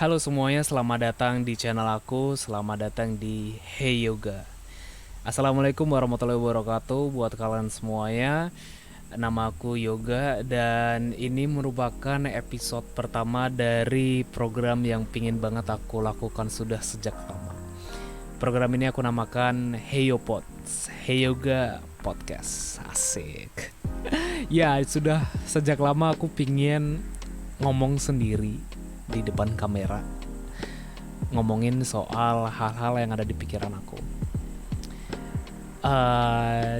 Halo semuanya, selamat datang di channel aku, selamat datang di Hey Yoga. Assalamualaikum warahmatullahi wabarakatuh buat kalian semuanya. Nama aku Yoga dan ini merupakan episode pertama dari program yang pingin banget aku lakukan sudah sejak lama. Program ini aku namakan Hey Yo Pods, Hey Yoga Podcast. Asik. Ya, sudah sejak lama aku pingin ngomong sendiri di depan kamera, ngomongin soal hal-hal yang ada di pikiran aku.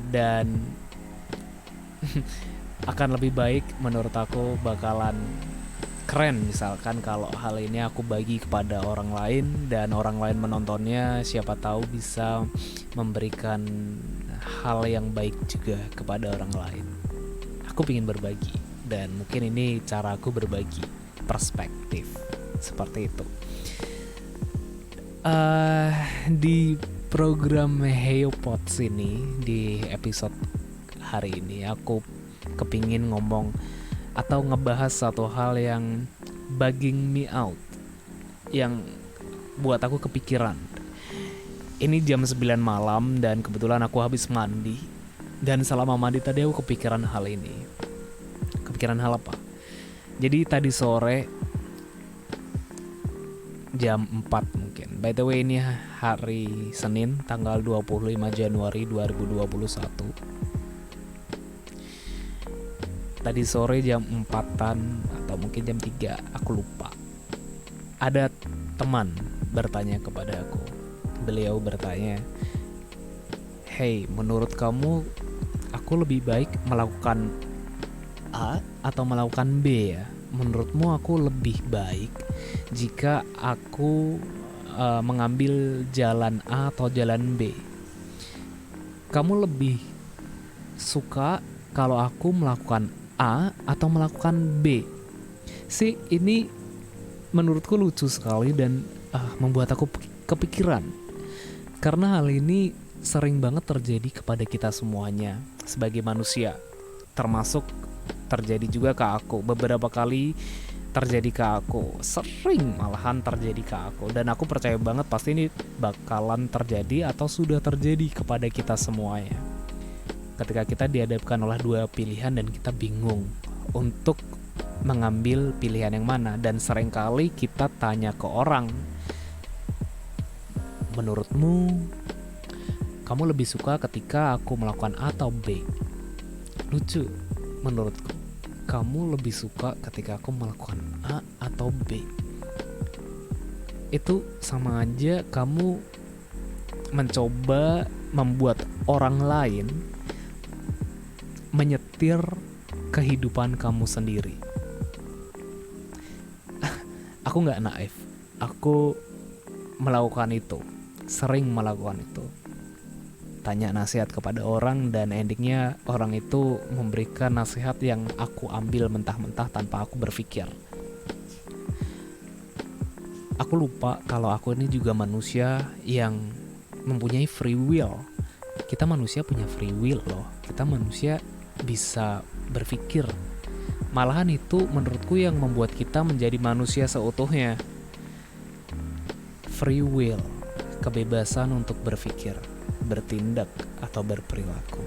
Dan akan lebih baik menurut aku, bakalan keren misalkan kalau hal ini aku bagi kepada orang lain dan orang lain menontonnya, siapa tahu bisa memberikan hal yang baik juga kepada orang lain. Aku ingin berbagi dan mungkin ini cara aku berbagi perspektif seperti itu. Di program Heyo Pods ini, di episode hari ini aku kepingin ngomong atau ngebahas satu hal yang bugging me out, yang buat aku kepikiran. Ini jam 9 malam dan kebetulan aku habis mandi, dan selama mandi tadi aku kepikiran hal ini. Kepikiran hal apa? Jadi tadi sore jam 4 mungkin. By the way, ini hari Senin tanggal 25 Januari 2021. Tadi sore jam 4-an atau mungkin jam 3, aku lupa. Ada teman bertanya kepada aku. Beliau bertanya, "Hey, menurut kamu aku lebih baik melakukan A atau melakukan B ya? Menurutmu aku lebih baik jika aku mengambil jalan A atau jalan B? Kamu lebih suka kalau aku melakukan A atau melakukan B?" Sih, ini menurutku lucu sekali dan membuat aku kepikiran. Karena hal ini sering banget terjadi kepada kita semuanya sebagai manusia. Termasuk terjadi juga ke aku. Beberapa kali terjadi ke aku, sering malahan terjadi ke aku, dan aku percaya banget pasti ini bakalan terjadi atau sudah terjadi kepada kita semuanya. Ketika kita dihadapkan oleh dua pilihan dan kita bingung untuk mengambil pilihan yang mana, dan seringkali kita tanya ke orang, "Menurutmu kamu lebih suka ketika aku melakukan A atau B?" Lucu, menurutku kamu lebih suka ketika aku melakukan A atau B. Itu sama aja kamu mencoba membuat orang lain menyetir kehidupan kamu sendiri. Aku gak naif, aku melakukan itu, sering melakukan itu. Tanya nasihat kepada orang dan endingnya orang itu memberikan nasihat yang aku ambil mentah-mentah tanpa aku berpikir. Aku lupa kalau aku ini juga manusia yang mempunyai free will. Kita manusia punya free will loh. Kita manusia bisa berpikir. Malahan itu menurutku yang membuat kita menjadi manusia seutuhnya. Free will, kebebasan untuk berpikir, bertindak, atau berperilaku.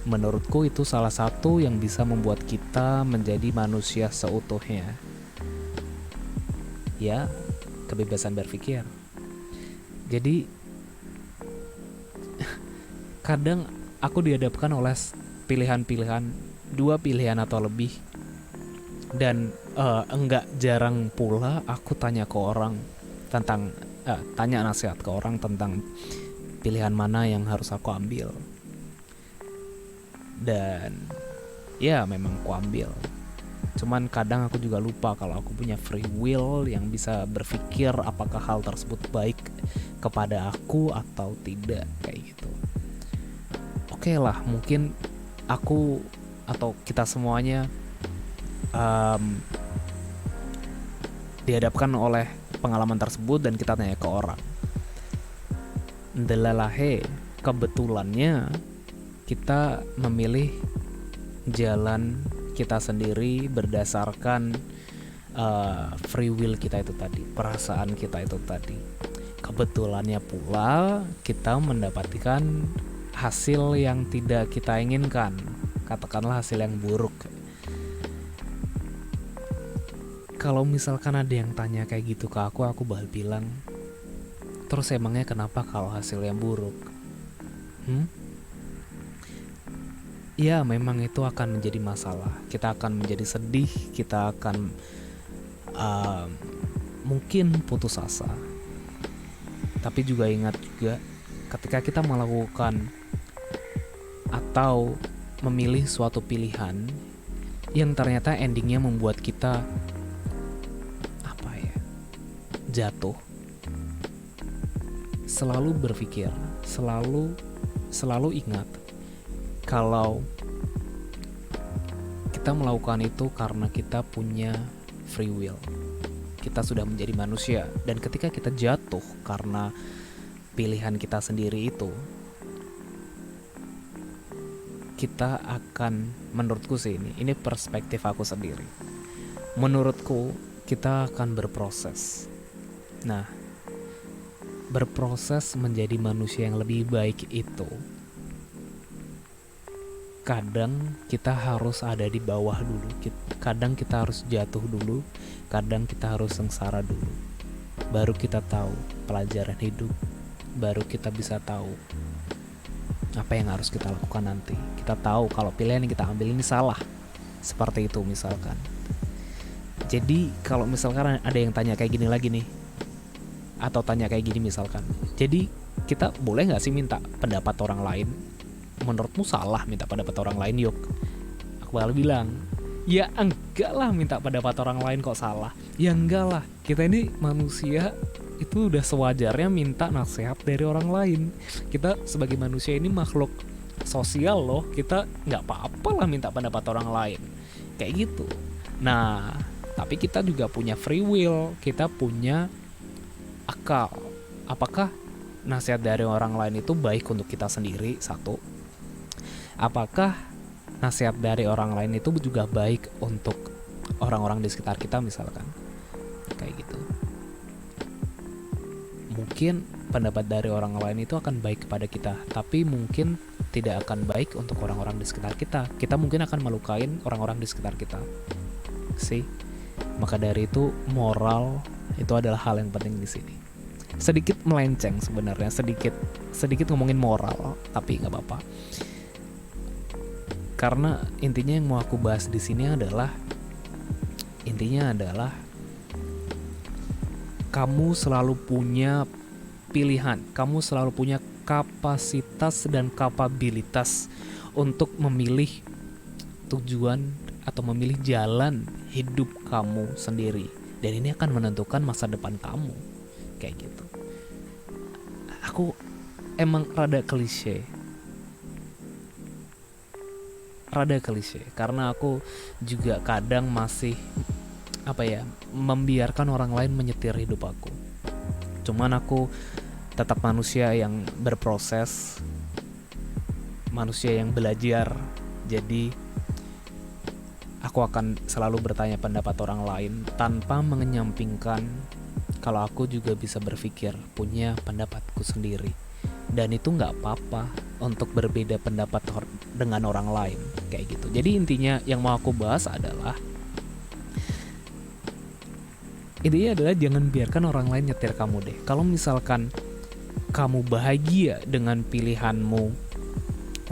Menurutku itu salah satu yang bisa membuat kita menjadi manusia seutuhnya. Ya, kebebasan berpikir. Jadi kadang aku dihadapkan oleh pilihan-pilihan, dua pilihan atau lebih, dan enggak jarang pula aku tanya ke orang tentang tanya nasihat ke orang tentang pilihan mana yang harus aku ambil. Dan ya memang aku ambil. Cuman kadang aku juga lupa kalau aku punya free will yang bisa berpikir apakah hal tersebut baik kepada aku atau tidak, kayak gitu. Oke lah, mungkin aku atau kita semuanya dihadapkan oleh pengalaman tersebut dan kita tanya ke orang. Delalahe, kebetulannya kita memilih jalan kita sendiri berdasarkan free will kita itu tadi, perasaan kita itu tadi. Kebetulannya pula kita mendapatkan hasil yang tidak kita inginkan, katakanlah hasil yang buruk. Kalau misalkan ada yang tanya kayak gitu ke aku bakal bilang, terus emangnya kenapa kalau hasil yang buruk? Ya memang itu akan menjadi masalah. Kita akan menjadi sedih, kita akan mungkin putus asa. Tapi juga ingat juga, ketika kita melakukan atau memilih suatu pilihan yang ternyata endingnya membuat kita jatuh, selalu berpikir, selalu ingat kalau kita melakukan itu karena kita punya free will. Kita sudah menjadi manusia, dan ketika kita jatuh karena pilihan kita sendiri itu, kita akan, menurutku sih, ini perspektif aku sendiri, menurutku kita akan berproses. Nah, berproses menjadi manusia yang lebih baik itu, kadang kita harus ada di bawah dulu, kadang kita harus jatuh dulu, kadang kita harus sengsara dulu, baru kita tahu pelajaran hidup, baru kita bisa tahu apa yang harus kita lakukan nanti. Kita tahu kalau pilihan yang kita ambil ini salah, seperti itu misalkan. Jadi kalau misalkan ada yang tanya kayak gini lagi nih, atau tanya kayak gini misalkan, jadi kita boleh gak sih minta pendapat orang lain? Menurutmu salah minta pendapat orang lain, Yuk? Aku bakal bilang, ya enggak lah, minta pendapat orang lain kok salah. Ya enggak lah, kita ini manusia, itu udah sewajarnya minta nasihat dari orang lain. Kita sebagai manusia ini makhluk sosial loh, kita gak apa-apa lah minta pendapat orang lain, kayak gitu. Nah, tapi kita juga punya free will, kita punya akal. Apakah nasihat dari orang lain itu baik untuk kita sendiri? Satu. Apakah nasihat dari orang lain itu juga baik untuk orang-orang di sekitar kita misalkan? Kayak gitu. Mungkin pendapat dari orang lain itu akan baik kepada kita, tapi mungkin tidak akan baik untuk orang-orang di sekitar kita. Kita mungkin akan melukain orang-orang di sekitar kita. Maka dari itu moral itu adalah hal yang penting di sini. Sedikit melenceng sebenarnya, sedikit ngomongin moral, tapi nggak apa-apa. Karena intinya yang mau aku bahas di sini adalah kamu selalu punya pilihan, kamu selalu punya kapasitas dan kapabilitas untuk memilih tujuan atau memilih jalan hidup kamu sendiri, dan ini akan menentukan masa depan kamu, kayak gitu. Aku emang rada klise karena aku juga kadang masih membiarkan orang lain menyetir hidup aku. Cuman aku tetap manusia yang berproses, manusia yang belajar. Jadi aku akan selalu bertanya pendapat orang lain tanpa mengenyampingkan kalau aku juga bisa berpikir, punya pendapatku sendiri. Dan itu gak apa-apa untuk berbeda pendapat dengan orang lain, kayak gitu. Jadi intinya yang mau aku bahas adalah jangan biarkan orang lain nyetir kamu deh. Kalau misalkan kamu bahagia dengan pilihanmu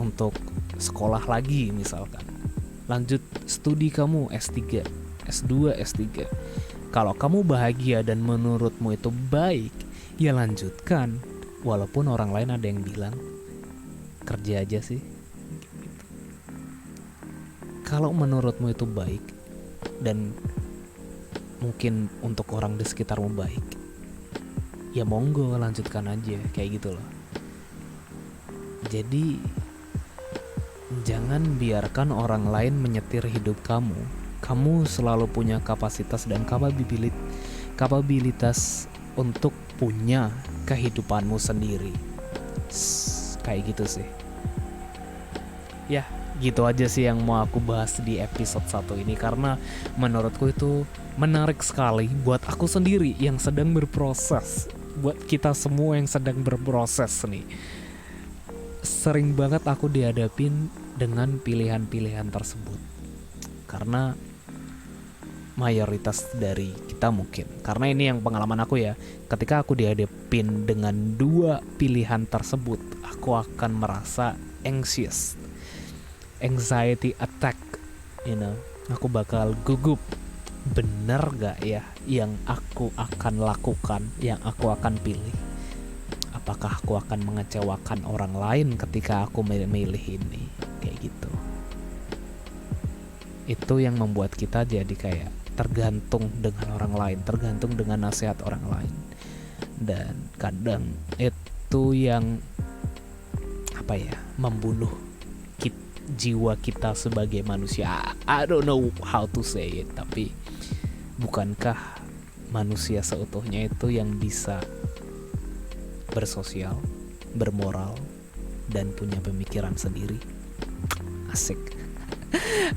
untuk sekolah lagi misalkan, lanjut studi kamu S3, S2, S3. Kalau kamu bahagia dan menurutmu itu baik, ya lanjutkan. Walaupun orang lain ada yang bilang kerja aja sih gitu. Kalau menurutmu itu baik dan mungkin untuk orang di sekitarmu baik, ya monggo lanjutkan aja, kayak gitu loh. Jadi jangan biarkan orang lain menyetir hidup kamu. Kamu selalu punya kapasitas dan kapabilitas untuk punya kehidupanmu sendiri. Kayak gitu sih. Ya, Gitu aja sih yang mau aku bahas di episode 1 ini, karena menurutku itu menarik sekali buat aku sendiri yang sedang berproses, buat kita semua yang sedang berproses nih. Sering banget aku dihadapin dengan pilihan-pilihan tersebut, karena mayoritas dari kita mungkin, karena ini yang pengalaman aku ya, ketika aku dihadapin dengan dua pilihan tersebut, aku akan merasa anxiety attack, aku bakal gugup. Bener gak ya yang aku akan lakukan, yang aku akan pilih? Apakah aku akan mengecewakan orang lain ketika aku memilih ini? Kayak gitu. Itu yang membuat kita jadi kayak tergantung dengan orang lain, tergantung dengan nasihat orang lain. Dan kadang itu yang membunuh jiwa kita sebagai manusia. I don't know how to say it, tapi bukankah manusia seutuhnya itu yang bisa bersosial, bermoral, dan punya pemikiran sendiri? Asik.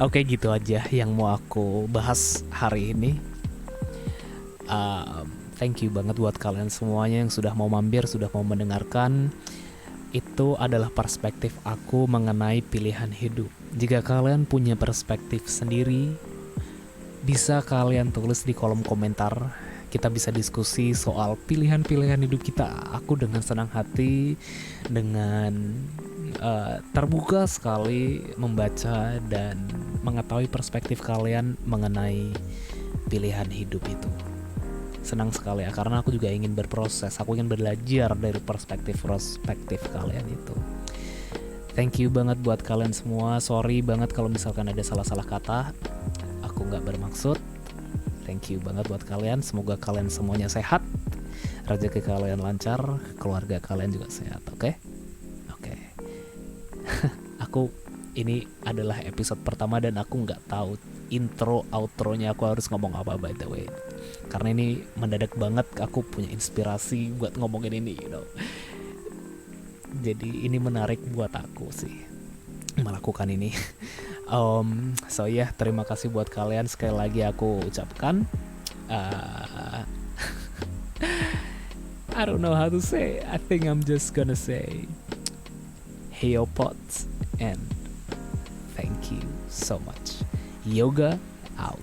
Oke, gitu aja yang mau aku bahas hari ini. Thank you banget buat kalian semuanya yang sudah mau mampir, sudah mau mendengarkan. Itu adalah perspektif aku mengenai pilihan hidup. Jika kalian punya perspektif sendiri, bisa kalian tulis di kolom komentar. Kita bisa diskusi soal pilihan-pilihan hidup kita. Aku dengan senang hati, dengan terbuka sekali membaca dan mengetahui perspektif kalian mengenai pilihan hidup itu. Senang sekali ya, karena aku juga ingin berproses, aku ingin belajar dari perspektif kalian itu. Thank you banget buat kalian semua. Sorry banget kalau misalkan ada salah-salah kata, aku gak bermaksud. Thank you banget buat kalian. Semoga kalian semuanya sehat, rezeki kalian lancar, keluarga kalian juga sehat. Oke. Aku ini adalah episode pertama dan aku gak tahu intro outronya aku harus ngomong apa, by the way, karena ini mendadak banget. Aku punya inspirasi buat ngomongin ini, jadi ini menarik buat aku sih melakukan ini. So yeah, terima kasih buat kalian. Sekali lagi aku ucapkan I don't know how to say. I think I'm just gonna say Heyopods and thank you so much. Yoga out.